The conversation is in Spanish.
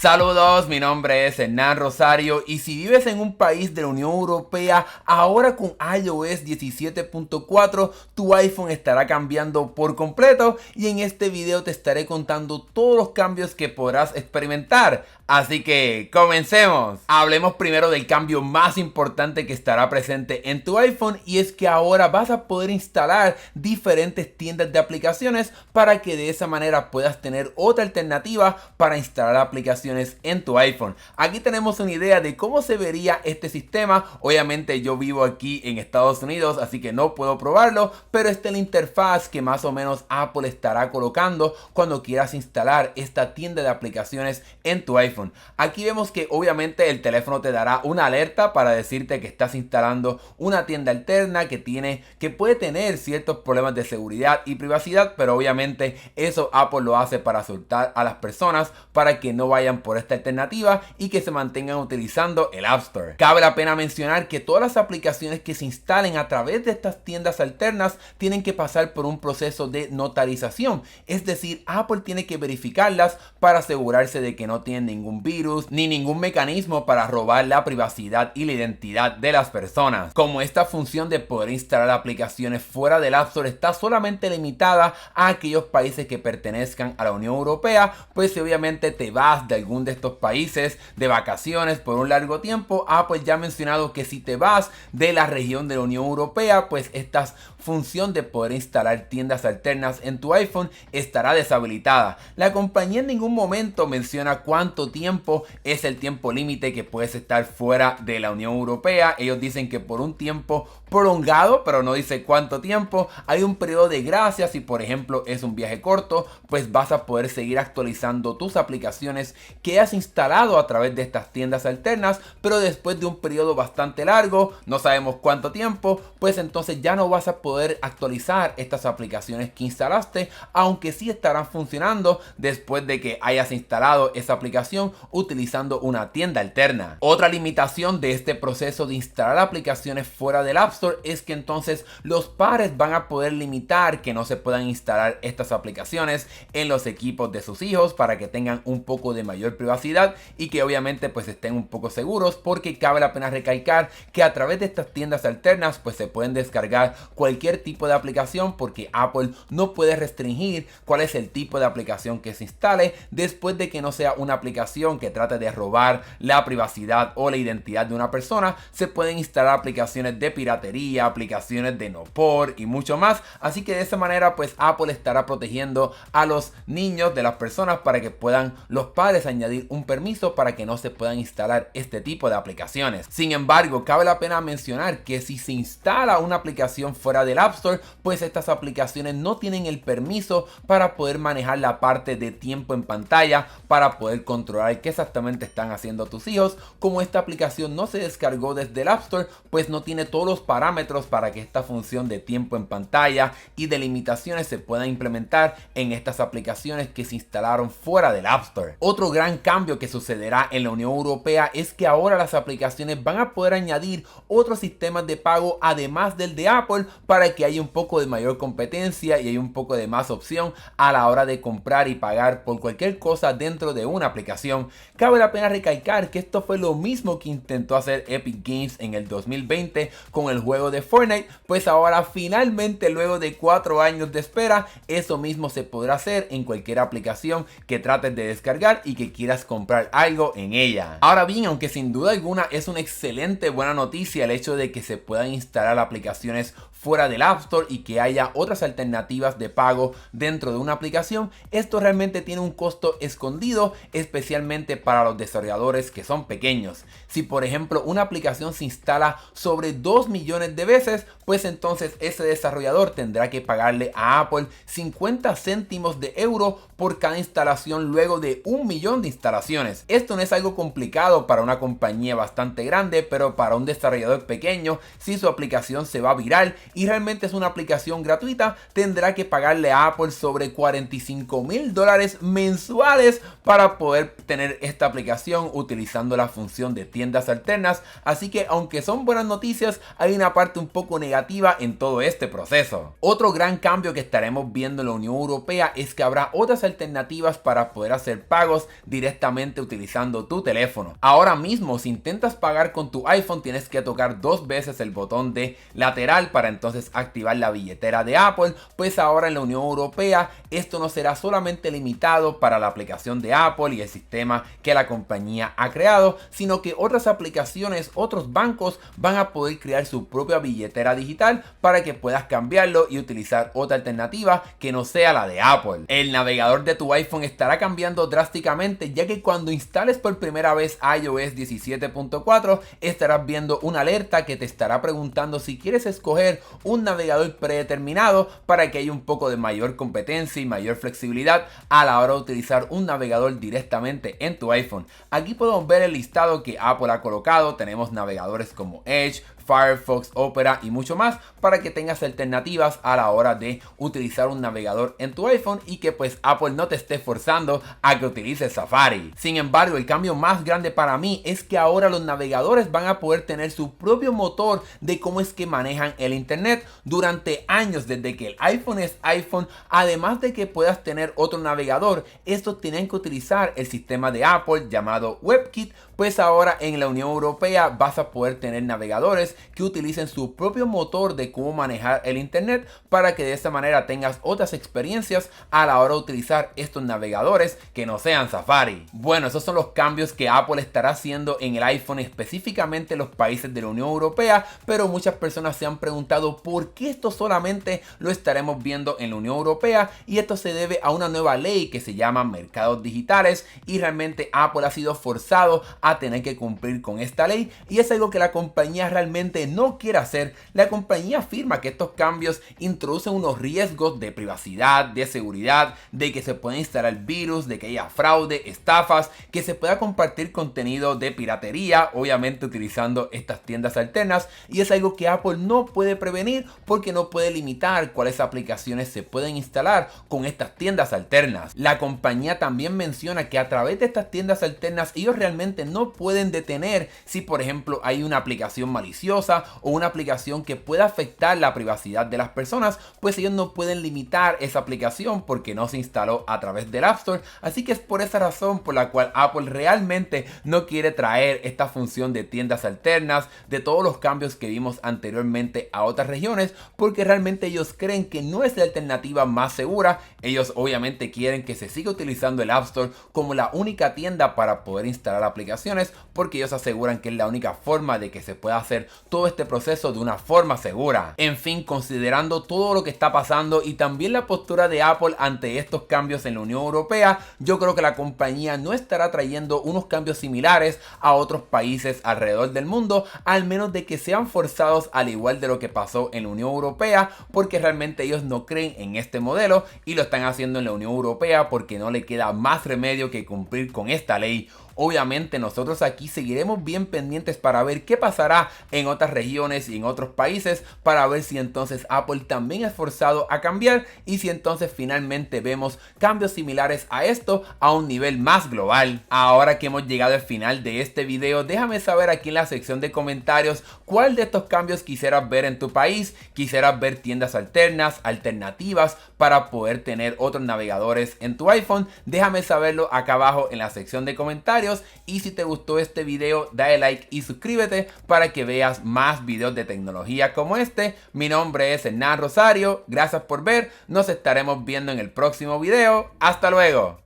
Saludos, mi nombre es Hernán Rosario y si vives en un país de la Unión Europea, ahora con iOS 17.4 tu iPhone estará cambiando por completo y en este video te estaré contando todos los cambios que podrás experimentar. Así que comencemos. Hablemos primero del cambio más importante que estará presente en tu iPhone y es que ahora vas a poder instalar diferentes tiendas de aplicaciones para que de esa manera puedas tener otra alternativa para instalar aplicaciones en tu iPhone. Aquí tenemos una idea de cómo se vería este sistema. Obviamente yo vivo aquí en Estados Unidos, así que no puedo probarlo, pero esta es la interfaz que más o menos Apple estará colocando cuando quieras instalar esta tienda de aplicaciones en tu iPhone. Aquí vemos que obviamente el teléfono te dará una alerta para decirte que estás instalando una tienda alterna que puede tener ciertos problemas de seguridad y privacidad, pero obviamente eso Apple lo hace para asustar a las personas para que no vayan por esta alternativa y que se mantengan utilizando el App Store. Cabe la pena mencionar que todas las aplicaciones que se instalen a través de estas tiendas alternas tienen que pasar por un proceso de notarización, es decir, Apple tiene que verificarlas para asegurarse de que no tienen ningún virus ni ningún mecanismo para robar la privacidad y la identidad de las personas. Como esta función de poder instalar aplicaciones fuera del App Store está solamente limitada a aquellos países que pertenezcan a la Unión Europea, pues si obviamente te vas de algún de estos países de vacaciones por un largo tiempo, Apple ya ha mencionado que si te vas de la región de la Unión Europea, pues esta función de poder instalar tiendas alternas en tu iPhone estará deshabilitada. La compañía en ningún momento menciona cuánto tiempo es el tiempo límite que puedes estar fuera de la Unión Europea. Ellos dicen que por un tiempo prolongado, pero no dice cuánto tiempo. Hay un periodo de gracia. Si por ejemplo es un viaje corto, pues vas a poder seguir actualizando tus aplicaciones que has instalado a través de estas tiendas alternas, pero después de un periodo bastante largo, no sabemos cuánto tiempo, pues entonces ya no vas a poder actualizar estas aplicaciones que instalaste, aunque sí estarán funcionando después de que hayas instalado esa aplicación utilizando una tienda alterna. Otra limitación de este proceso de instalar aplicaciones fuera del App Store es que entonces los padres van a poder limitar que no se puedan instalar estas aplicaciones en los equipos de sus hijos para que tengan un poco de mayor privacidad y que obviamente pues estén un poco seguros, porque cabe la pena recalcar que a través de estas tiendas alternas pues se pueden descargar cualquier tipo de aplicación, porque Apple no puede restringir cuál es el tipo de aplicación que se instale después de que no sea una aplicación que trate de robar la privacidad o la identidad de una persona. Se pueden instalar aplicaciones de piratería, aplicaciones de no por y mucho más, así que de esa manera pues Apple estará protegiendo a los niños de las personas para que puedan los padres añadir un permiso para que no se puedan instalar este tipo de aplicaciones. Sin embargo, cabe la pena mencionar que si se instala una aplicación fuera del App Store, pues estas aplicaciones no tienen el permiso para poder manejar la parte de tiempo en pantalla, para poder controlar qué exactamente están haciendo tus hijos. Como esta aplicación no se descargó desde el App Store, pues no tiene todos los parámetros para que esta función de tiempo en pantalla y de limitaciones se pueda implementar en estas aplicaciones que se instalaron fuera del App Store. Otro gran cambio que sucederá en la Unión Europea es que ahora las aplicaciones van a poder añadir otros sistemas de pago además del de Apple, para que haya un poco de mayor competencia y haya un poco de más opción a la hora de comprar y pagar por cualquier cosa dentro de una aplicación. Cabe la pena recalcar que esto fue lo mismo que intentó hacer Epic Games en el 2020 con el juego de Fortnite, pues ahora finalmente, luego de 4 años de espera, eso mismo se podrá hacer en cualquier aplicación que trates de descargar y que quieras comprar algo en ella. Ahora bien, aunque sin duda alguna es una excelente buena noticia el hecho de que se puedan instalar aplicaciones fuera del App Store y que haya otras alternativas de pago dentro de una aplicación, esto realmente tiene un costo escondido, especialmente para los desarrolladores que son pequeños. Si por ejemplo una aplicación se instala sobre 2 millones de veces, pues entonces ese desarrollador tendrá que pagarle a Apple 50 céntimos de euro por cada instalación luego de 1 millón de instalaciones. Esto no es algo complicado para una compañía bastante grande, pero para un desarrollador pequeño, si su aplicación se va viral, y realmente es una aplicación gratuita, tendrá que pagarle a Apple sobre $45,000 mensuales para poder tener esta aplicación utilizando la función de tiendas alternas. Así que aunque son buenas noticias, hay una parte un poco negativa en todo este proceso. Otro gran cambio que estaremos viendo en la Unión Europea es que habrá otras alternativas para poder hacer pagos directamente utilizando tu teléfono. Ahora mismo, si intentas pagar con tu iPhone, tienes que tocar 2 veces el botón de lateral para entonces activar la billetera de Apple. Pues ahora en la Unión Europea esto no será solamente limitado para la aplicación de Apple y el sistema que la compañía ha creado, sino que otras aplicaciones, otros bancos van a poder crear su propia billetera digital para que puedas cambiarlo y utilizar otra alternativa que no sea la de Apple. El navegador de tu iPhone estará cambiando drásticamente, ya que cuando instales por primera vez iOS 17.4 estarás viendo una alerta que te estará preguntando si quieres escoger un navegador predeterminado para que haya un poco de mayor competencia y mayor flexibilidad a la hora de utilizar un navegador directamente en tu iPhone. Aquí podemos ver el listado que Apple ha colocado. Tenemos navegadores como Edge, Firefox, Opera y mucho más para que tengas alternativas a la hora de utilizar un navegador en tu iPhone y que pues Apple no te esté forzando a que utilices Safari. Sin embargo, el cambio más grande para mí es que ahora los navegadores van a poder tener su propio motor de cómo es que manejan el internet. Durante años, desde que el iPhone es iPhone, además de que puedas tener otro navegador, estos tienen que utilizar el sistema de Apple llamado WebKit. Pues ahora en la Unión Europea vas a poder tener navegadores que utilicen su propio motor de cómo manejar el internet para que de esta manera tengas otras experiencias a la hora de utilizar estos navegadores que no sean Safari. Bueno, esos son los cambios que Apple estará haciendo en el iPhone, específicamente en los países de la Unión Europea, pero muchas personas se han preguntado por qué esto solamente lo estaremos viendo en la Unión Europea, y esto se debe a una nueva ley que se llama mercados digitales, y realmente Apple ha sido forzado a tener que cumplir con esta ley, y es algo que la compañía realmente no quiere hacer. La compañía afirma que estos cambios introducen unos riesgos de privacidad, de seguridad, de que se pueda instalar virus, de que haya fraude, estafas, que se pueda compartir contenido de piratería, obviamente utilizando estas tiendas alternas, y es algo que Apple no puede prevenir porque no puede limitar cuáles aplicaciones se pueden instalar con estas tiendas alternas. La compañía también menciona que a través de estas tiendas alternas ellos realmente no pueden detener si por ejemplo hay una aplicación maliciosa o una aplicación que pueda afectar la privacidad de las personas, pues ellos no pueden limitar esa aplicación porque no se instaló a través del App Store. Así que es por esa razón por la cual Apple realmente no quiere traer esta función de tiendas alternas, de todos los cambios que vimos anteriormente a otras regiones, porque realmente ellos creen que no es la alternativa más segura. Ellos obviamente quieren que se siga utilizando el App Store como la única tienda para poder instalar aplicaciones, porque ellos aseguran que es la única forma de que se pueda hacer todo este proceso de una forma segura. En fin, considerando todo lo que está pasando y también la postura de Apple ante estos cambios en la Unión Europea, yo creo que la compañía no estará trayendo unos cambios similares a otros países alrededor del mundo, al menos de que sean forzados al igual de lo que pasó en la Unión Europea, porque realmente ellos no creen en este modelo y lo están haciendo en la Unión Europea porque no le queda más remedio que cumplir con esta ley. Obviamente nosotros aquí seguiremos bien pendientes para ver qué pasará en otras regiones y en otros países, para ver si entonces Apple también es forzado a cambiar y si entonces finalmente vemos cambios similares a esto a un nivel más global. Ahora que hemos llegado al final de este video, déjame saber aquí en la sección de comentarios cuál de estos cambios quisieras ver en tu país. Quisieras ver tiendas alternativas para poder tener otros navegadores en tu iPhone. Déjame saberlo acá abajo en la sección de comentarios. Y si te gustó este video, dale like y suscríbete para que veas más videos de tecnología como este. Mi nombre es Hernán Rosario, gracias por ver, nos estaremos viendo en el próximo video. Hasta luego.